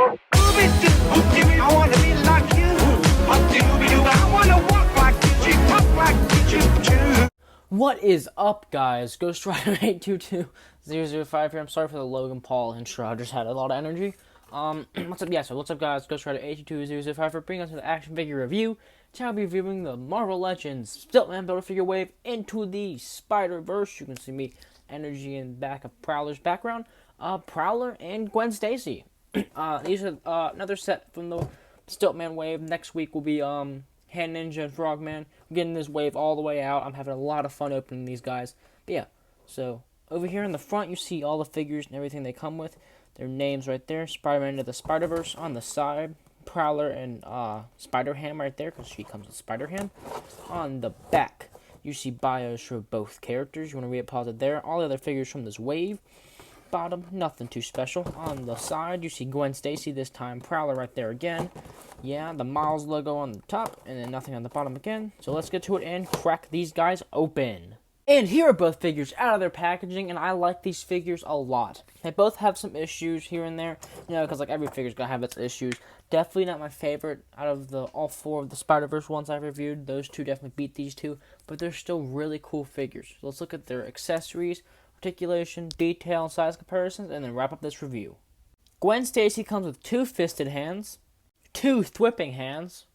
I wanna be like you. I wanna walk like you, talk like you. What is up, guys? Ghost Rider 822005 here. I'm sorry for the Logan Paul intro. I just had a lot of energy. What's up? Yeah, so what's up, guys? Ghost Rider 822005 for bringing us to the action figure review. Today I'll be reviewing the Marvel Legends Stilt-Man Build-A-Figure Wave into the Spider-Verse. You can see me energy in back of Prowler's background. Prowler and Gwen Stacy. These are another set from the Stilt-Man wave. Next week will be Hand Ninja and Frogman. I'm getting this wave all the way out. I'm having a lot of fun opening these guys. But yeah, so over here in the front you see all the figures and everything they come with. Their names right there. Spider-Man into the Spider-Verse on the side. Prowler and Spider-Ham right there, because she comes with Spider-Ham. On the back, you see bios for both characters. You want to read it, pause it there. All the other figures from this wave. Bottom, nothing too special. On the side, you see Gwen Stacy, this time Prowler right there again. Yeah, the Miles logo on the top, and then nothing on the bottom again. So let's get to it and crack these guys open. And here are both figures out of their packaging, and I like these figures a lot. They both have some issues here and there, you know, because like every figure's gonna have its issues. Definitely not my favorite out of all four of the Spider-Verse ones I've reviewed. Those two definitely beat these two, but they're still really cool figures. So let's look at their accessories, articulation, detail, and size comparisons, and then wrap up this review. Gwen Stacy comes with two fisted hands, two thwipping hands,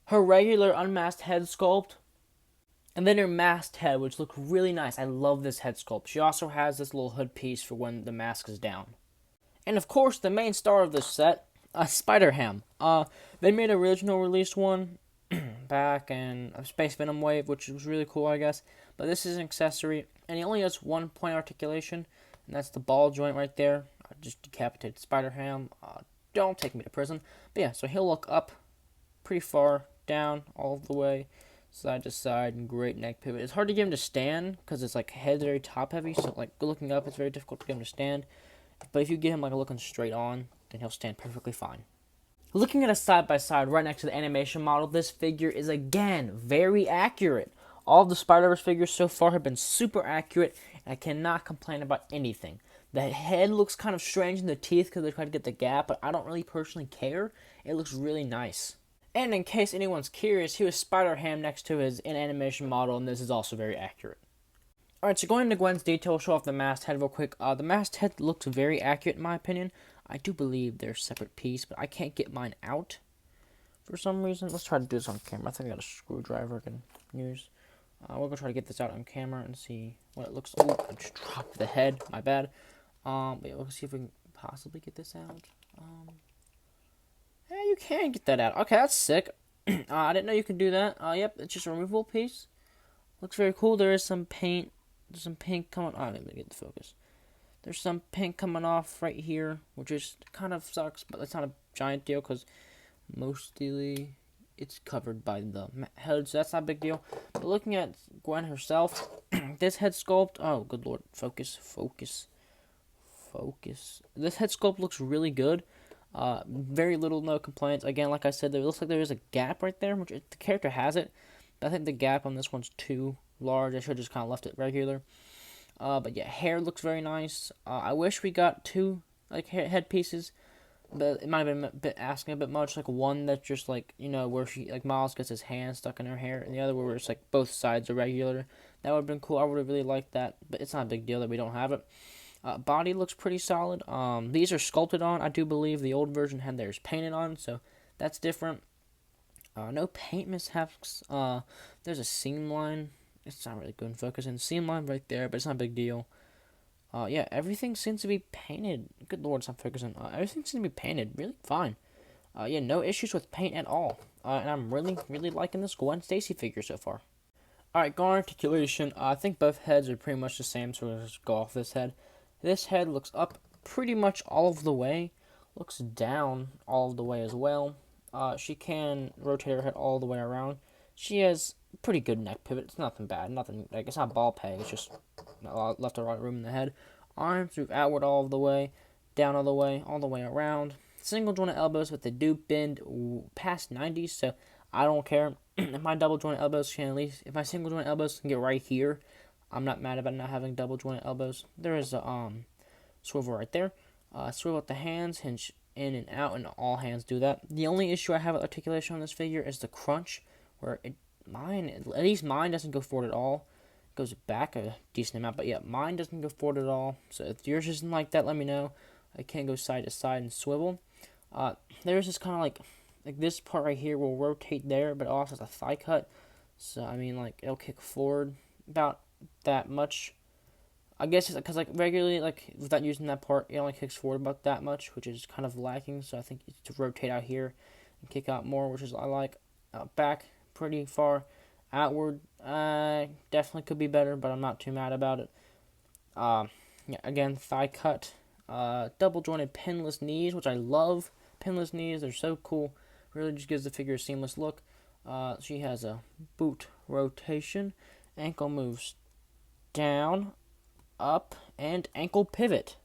her regular unmasked head sculpt, and then her masked head, which looks really nice. I love this head sculpt. She also has this little hood piece for when the mask is down. And of course, the main star of this set, Spider-Ham. They made an original release one back in a Space Venom wave, which was really cool, I guess. But this is an accessory, and he only has 1 point articulation, and that's the ball joint right there. I just decapitated Spider-Ham. Don't take me to prison. But yeah, so he'll look up pretty far, down, all the way, side to side, and great neck pivot. It's hard to get him to stand, because it's like head very top heavy, so like looking up, it's very difficult to get him to stand. But if you get him like looking straight on, then he'll stand perfectly fine. Looking at a side-by-side right next to the animation model, this figure is again very accurate. All of the Spider-Verse figures so far have been super accurate, and I cannot complain about anything. The head looks kind of strange in the teeth because they try to get the gap, but I don't really personally care. It looks really nice. And in case anyone's curious, he was Spider-Ham next to his in-animation model, and this is also very accurate. Alright, so going into Gwen's detail, show off the masked head real quick. The masked head looks very accurate in my opinion. I do believe they're a separate piece, but I can't get mine out for some reason. Let's try to do this on camera. I think I got a screwdriver I can use. We're going to try to get this out on camera and see what it looks like. Oh, I just dropped the head. My bad. But yeah, we'll see if we can possibly get this out. Yeah, you can get that out. Okay, that's sick. I didn't know you could do that. Yep, it's just a removable piece. Looks very cool. There is some paint. There's some pink coming. Oh, let me get the focus. There's some pink coming off right here, which is kind of sucks, but it's not a giant deal because mostly it's covered by the head, so that's not a big deal. But looking at Gwen herself, this head sculpt, oh, good lord, focus. This head sculpt looks really good. Very little, no complaints. Again, like I said, it looks like there is a gap right there, which the character has it. But I think the gap on this one's too large. I should have just kind of left it regular. But yeah, hair looks very nice. I wish we got 2 like head pieces, but it might have been a bit asking a bit much. Like one that's just like, you know, where she like Miles gets his hand stuck in her hair, and the other where it's like both sides are regular. That would have been cool. I would have really liked that, but it's not a big deal that we don't have it. Body looks pretty solid. These are sculpted on. I do believe the old version had theirs painted on, so that's different. No paint mishaps. There's a seam line. It's not really good in focus. And seam line right there, but it's not a big deal. Yeah, everything seems to be painted. Good lord, it's not focusing. Everything seems to be painted really fine. Yeah, no issues with paint at all. And I'm really liking this Gwen Stacy figure so far. Alright, going on articulation. I think both heads are pretty much the same, so we'll just go off this head. This head looks up pretty much all of the way. Looks down all of the way as well. She can rotate her head all the way around. She has pretty good neck pivot. It's nothing bad. Nothing like it's not ball peg. It's just left or right room in the head. Arms move outward all the way, down all the way around. Single jointed elbows, but they do bend past 90, so I don't care if my double jointed elbows can at least. If my single jointed elbows can get right here, I'm not mad about not having double jointed elbows. There is a swivel right there. Swivel at the hands, hinge in and out, and all hands do that. The only issue I have with articulation on this figure is the crunch, where at least mine doesn't go forward at all. It goes back a decent amount, but yeah, mine doesn't go forward at all. So if yours isn't like that, let me know. I can't go side to side and swivel. There's just kind of like this part right here will rotate there, but it also has a thigh cut. So I mean, like, it'll kick forward about that much. I guess it's because, like, regularly, like, without using that part, it only kicks forward about that much, which is kind of lacking. So I think it's to rotate out here and kick out more, which is I like. Back pretty far, outward definitely could be better, but I'm not too mad about it. Yeah, again, thigh cut, double jointed pinless knees, which I love. Pinless knees, they're so cool. Really just gives the figure a seamless look. She has a boot rotation, ankle moves down, up, and ankle pivot.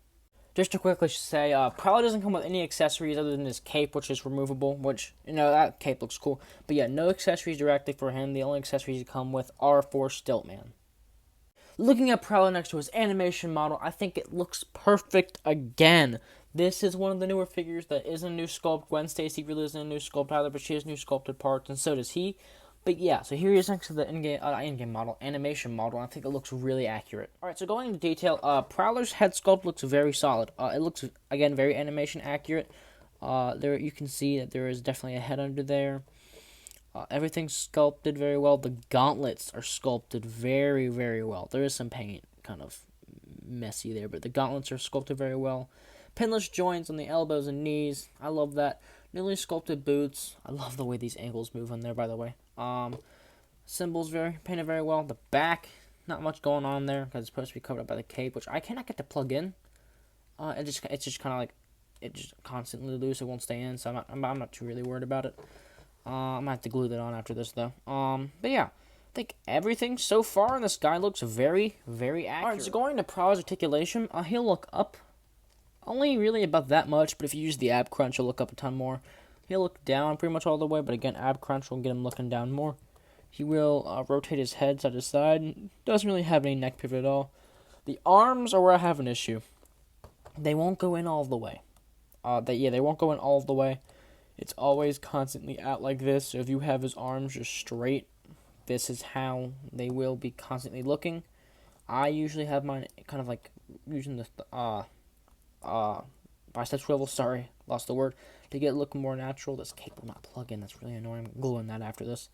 Just to quickly say, Prowler doesn't come with any accessories other than this cape, which is removable, which, that cape looks cool. But yeah, no accessories directly for him. The only accessories that come with are for Stilt-Man. Looking at Prowler next to his animation model, I think it looks perfect again. This is one of the newer figures that is a new sculpt. Gwen Stacy really isn't a new sculpt either, but she has new sculpted parts, and so does he. But yeah, so here he is next to the in-game model, animation model, and I think it looks really accurate. Alright, so going into detail, Prowler's head sculpt looks very solid. It looks, again, very animation accurate. There you can see that there is definitely a head under there. Everything's sculpted very well. The gauntlets are sculpted very, very well. There is some paint kind of messy there, but the gauntlets are sculpted very well. Pinless joints on the elbows and knees. I love that. Newly sculpted boots. I love the way these ankles move on there, by the way. Symbols painted very well. The back, not much going on there because it's supposed to be covered up by the cape, which I cannot get to plug in. It's just kind of like it just constantly loose. It won't stay in, so I'm not too really worried about it. I'm gonna have to glue that on after this though. But yeah, I think everything so far in this guy looks very, very accurate. Alright, so going to Prowler's articulation, he'll look up only really about that much, but if you use the ab crunch, he'll look up a ton more. He'll look down pretty much all the way, but again, ab crunch will get him looking down more. He will rotate his head side to side. Doesn't really have any neck pivot at all. The arms are where I have an issue. They won't go in all the way. They won't go in all the way. It's always constantly out like this. So if you have his arms just straight, this is how they will be constantly looking. I usually have mine kind of like using the bicep swivel. Sorry, lost the word. To get it looking more natural. This cape will not plug in. That's really annoying. I'm gluing that after this.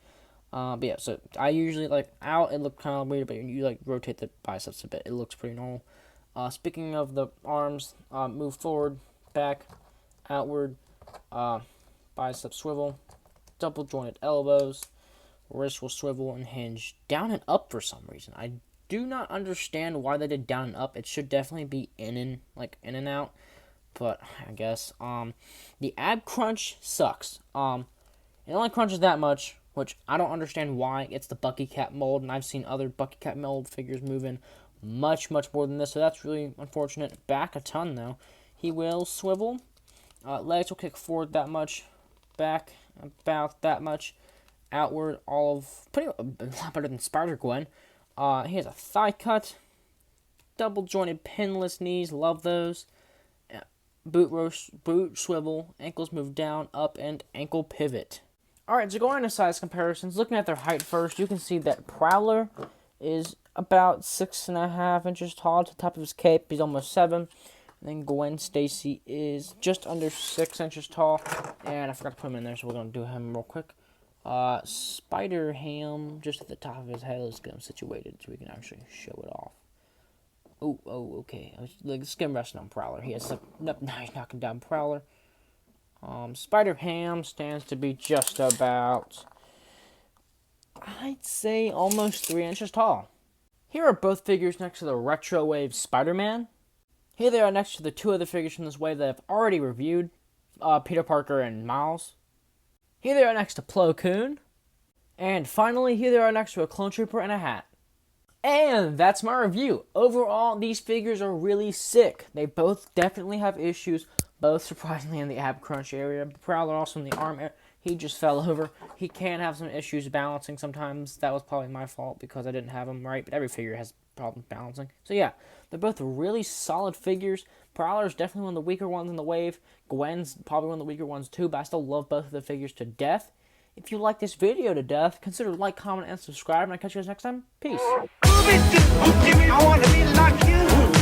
But yeah, so I usually like out. It looks kind of weird, but you like rotate the biceps a bit. It looks pretty normal. Speaking of the arms, move forward, back, outward, bicep swivel, double jointed elbows, wrist will swivel and hinge down and up for some reason. I do not understand why they did down and up. It should definitely be in and out, but I guess the ab crunch sucks. It only crunches that much, which I don't understand why. It's the Bucky Cat mold, and I've seen other Bucky Cat mold figures moving much more than this, so that's really unfortunate. Back a ton though. He will swivel. Legs will kick forward that much. Back about that much. Outward all of pretty a lot better than Spider-Gwen. He has a thigh cut. Double jointed pinless knees. Love those. Boot swivel. Ankles move down, up, and ankle pivot. Alright, so going into size comparisons, looking at their height first, you can see that Prowler is about 6.5 inches tall to the top of his cape. He's almost 7. And then Gwen Stacy is just under 6 inches tall. And I forgot to put him in there, so we're going to do him real quick. Spider-Ham just at the top of his head. Let's get him situated so we can actually show it off. Oh, okay. Let's get him resting on Prowler. He has some... Nope, now he's knocking down Prowler. Spider-Ham stands to be just about... I'd say almost 3 inches tall. Here are both figures next to the Retro Wave Spider-Man. Here they are next to the two other figures from this wave that I've already reviewed, Peter Parker and Miles. Here they are next to Plo Koon. And finally, here they are next to a Clone Trooper and a hat. And that's my review. Overall, these figures are really sick. They both definitely have issues, both surprisingly in the ab crunch area. Prowler also in the arm area. He just fell over. He can have some issues balancing sometimes. That was probably my fault because I didn't have him right. But every figure has problem balancing. So yeah, they're both really solid figures. Prowler's definitely one of the weaker ones in the wave. Gwen's probably one of the weaker ones too, but I still love both of the figures to death. If you like this video to death, consider like, comment, and subscribe, and I'll catch you guys next time. Peace. I wanna be like you.